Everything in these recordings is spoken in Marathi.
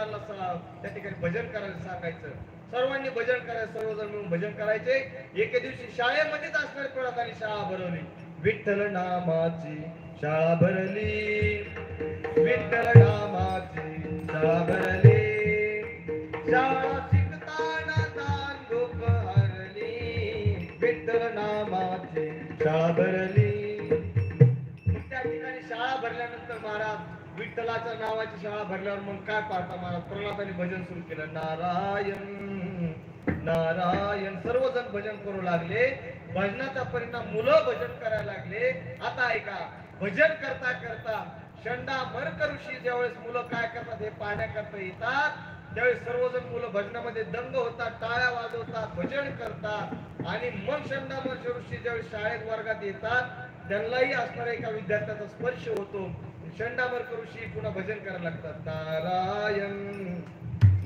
प्रल्हादाला त्या ठिकाणी भजन करायला सांगायचं. सर्वांनी भजन करायचं, सर्वजण मिळून भजन करायचे. एके दिवशी शाळेमध्येच असणारी प्रल्हादाने शाळा भरवली. विठ्ठल नामाची शाळा भरली, विठ्ठल नामाची शाळा भरली, शाळा शिकताना दान गोप हरली, विठ्ठल नामाची शाळा भरली. त्या ठिकाणी शाळा भरल्यानंतर महाराज विठ्ठलाच्या नावाची शाळा भरल्यावर मग काय पाहता महाराज प्रल्हादाने भजन सुरू केलं. नारायण नारायण. सर्वजण भजन करू लागले. भजनाचा परिणाम मुलं भजन करायला लागले. आता ऐका, भजन करता करता शंडा मर्क ऋषी ज्यावेळेस मुलं काय करतात हे पाहण्याकरता येतात, त्यावेळेस सर्वजण मुलं भजनामध्ये दंग होतात, टाळ्या वाजवतात, भजन करतात. आणि मग शंडा मर्क ऋषी ज्यावेळेस शाळेत वर्गात येतात, त्यांनाही असणाऱ्या एका विद्यार्थ्याचा स्पर्श होतो. शंडामर्क ऋषी पुन्हा भजन करायला लागतात. नारायण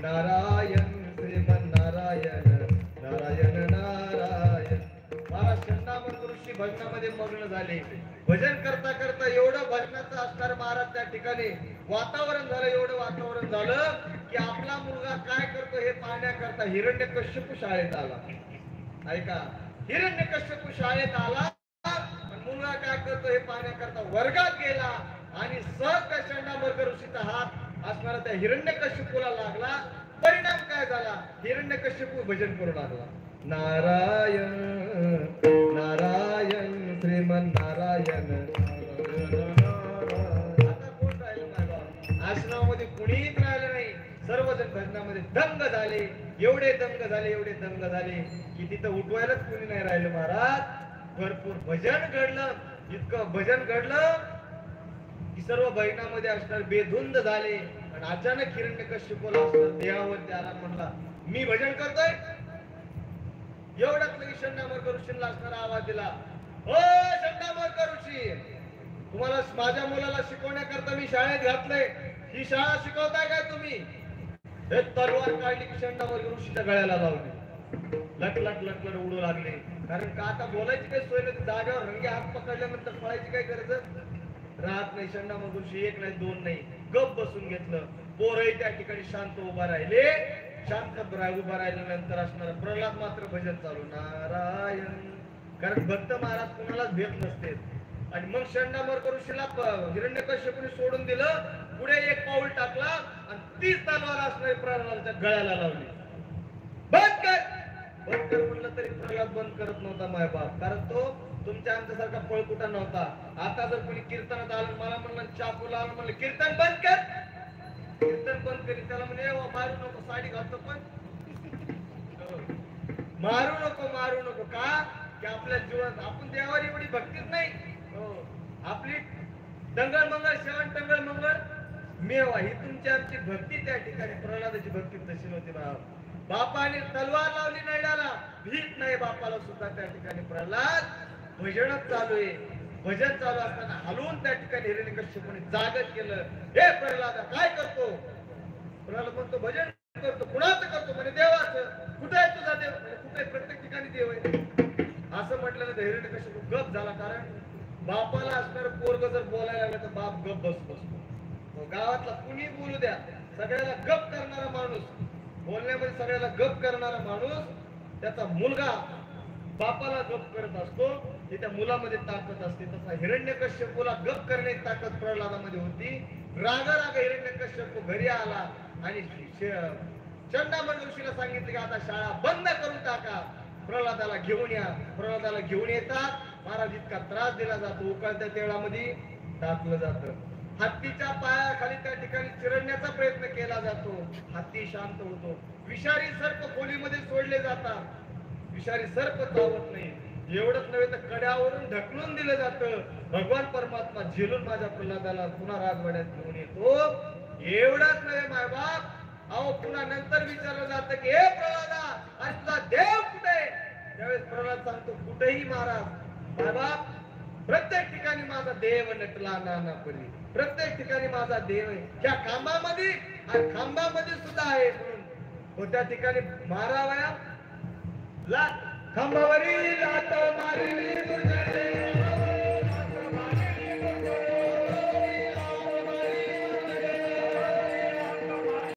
नारायण श्रीमन नारायण नारायण नारायण. महाराज शंडामर्क ऋषी भजनामध्ये मग्न झाले. भजन करता करता एवढं भजनाचं असणार महाराज त्या ठिकाणी वातावरण झालं, एवढं वातावरण झालं की आपला मुलगा काय करतो हे पाहण्याकरता हिरण्यकश्यप शाळेत आला. ऐका, हिरण्यकश्यप शाळेत आला, मुलगा काय करतो हे पाहण्याकरता वर्गात गेला आणि सहज त्या शंडामर्क ऋषीचा हात असणारा त्या हिरण्यकश्यपूला लागला. परिणाम काय झाला? हिरण्यकश्यपू भजन करू लागला. नारायण नारायण श्रीमन नारायण. आता कोण राहिलं माझा? आश्रमामध्ये कुणीच राहिलं नाही. सर्वजण भजनामध्ये दंग झाले. एवढे दंग झाले, एवढे दंग झाले की तिथं उठवायलाच कुणी नाही राहिलं महाराज. भरपूर भजन घडलं. इतकं भजन घडलं की सर्व भजनामध्ये असणार बेधुंद झाले. आणि अचानक हिरण्यकश्यपूला देहावरती आला, म्हणला मी भजन करतोय. एवढाच लगी शंडामर्क ऋषींना असणारा आवाज दिला. ओ शंडामर्क ऋषी, तुम्हाला माझ्या मुलाला शिकवण्याकरता मी शाळेत घातलंय, ही शाळा शिकवताय काय तुम्ही? हे तलवार काढली की शंडामर्क ऋषीच्या गळ्याला लावली. लटलट लटलट उडू लागले. कारण का आता बोलायची काही सोय नाही. जागेवर रंगे हात पकडल्यानंतर पळायची काय गरज राहत नाही. शंडामर्क ऋषी एक नाही, दोन नाही, गप बसून घेतलं. पोरही त्या ठिकाणी शांत उभा राहिले. शांत उभा राहिल्यानंतर असणार प्रल्हाद मात्र भजन चालू. नारायण. कारण भक्त महाराज कोणालाच भेट नसते. आणि मग शंडामर्क ऋषीला हिरण्यकश्यपूने सोडून दिलं. पुढे एक पाऊल टाकला आणि तीच तलवार असणारी प्रल्हादाच्या गळ्याला लावली. बंद कर बंद कर म्हणलं तरी प्रल्हाद बंद करत नव्हता माय बाप. कारण तो तुमच्या आमच्यासारखा पळकुटा नव्हता. आता जर कोणी कीर्तनात आलं, मला म्हणलं चाकूला आलं, म्हणलं कीर्तन बंद कर, कीर्तन बंद करी. त्याला म्हणे मारू नको, साडी घालतो पण मारू नको, मारू नको. का की आपल्या जीवनात आपण देवावर एवढी भक्तीच नाही. आपली टंगळ मंगळ शेवण टंगळ मंगळ मेवा ही तुमची आमची भक्ती. त्या ठिकाणी प्रल्हादाची भक्ती तशी नव्हती. बापाने तलवार लावली नैडाला, भीत नाही बापाला सुद्धा. त्या ठिकाणी प्रल्हाद भजनच चालू आहे. भजन चालू असताना हलवून त्या ठिकाणी हिरण्यकश्यपूने जागत केलं. हे प्रल्हादा काय करतो? प्रल्हाद म्हणतो भजन करतो. कुणाचं करतो? म्हणजे देवाचं. कुठे आहे तुझा देव? कुठे? प्रत्येक ठिकाणी देव आहे. असं म्हटल्यानंतर हिरण्यकश्यपू गप झाला. कारण बापाला असणार पोरग जर बोलायला लागलं तर बाप गप बसतो. गावातला कुणी बोलू द्या, सगळ्याला गप करणारा माणूस, बोलण्यामध्ये सगळ्याला गप करणारा माणूस, त्याचा मुलगा बापाला गप करत असतो. हे त्या मुलामध्ये ताकद असते. तसा हिरण्यकश्यपूला गप करण्याची ताकद प्रल्हादामध्ये होती. राग हिरण्यकश्यपू घरी आला आणि शंडामर्क ऋषीला सांगितलं की आता शाळा बंद करून टाका, प्रल्हादाला घेऊन या. प्रल्हादाला घेऊन येतात. महाराज इतका त्रास दिला जातो, उकळत्या तेलामध्ये टाकलं जातं. हत्तीच्या पायाखाली त्या ठिकाणी चिरडण्याचा प्रयत्न केला जातो. हत्ती शांत होतो. विषारी सर्प खोलीमध्ये सोडले जातात. विषारी सर्प चावत नाही. एवढंच नव्हे तर कड्यावरून ढकलून दिलं जातं. भगवान परमात्मा झेलून माझ्या प्रल्हादाला पुन्हा राजवाड्यात घेऊन येतो. एवढंच नव्हे मायबाप, अहो पुन्हा नंतर विचारलं जातं की हे प्रल्हादा, आणि तुझा देव कुठे? त्यावेळेस प्रल्हाद सांगतो कुठेही महाराज. मायबाप, प्रत्येक ठिकाणी माझा देव नटला नानापरी. प्रत्येक ठिकाणी माझा देव आहे. त्या खांबामध्ये आणि खांबामध्ये सुद्धा आहे. म्हणून त्या ठिकाणी मारावया लाट, खांबावरील लाट मारली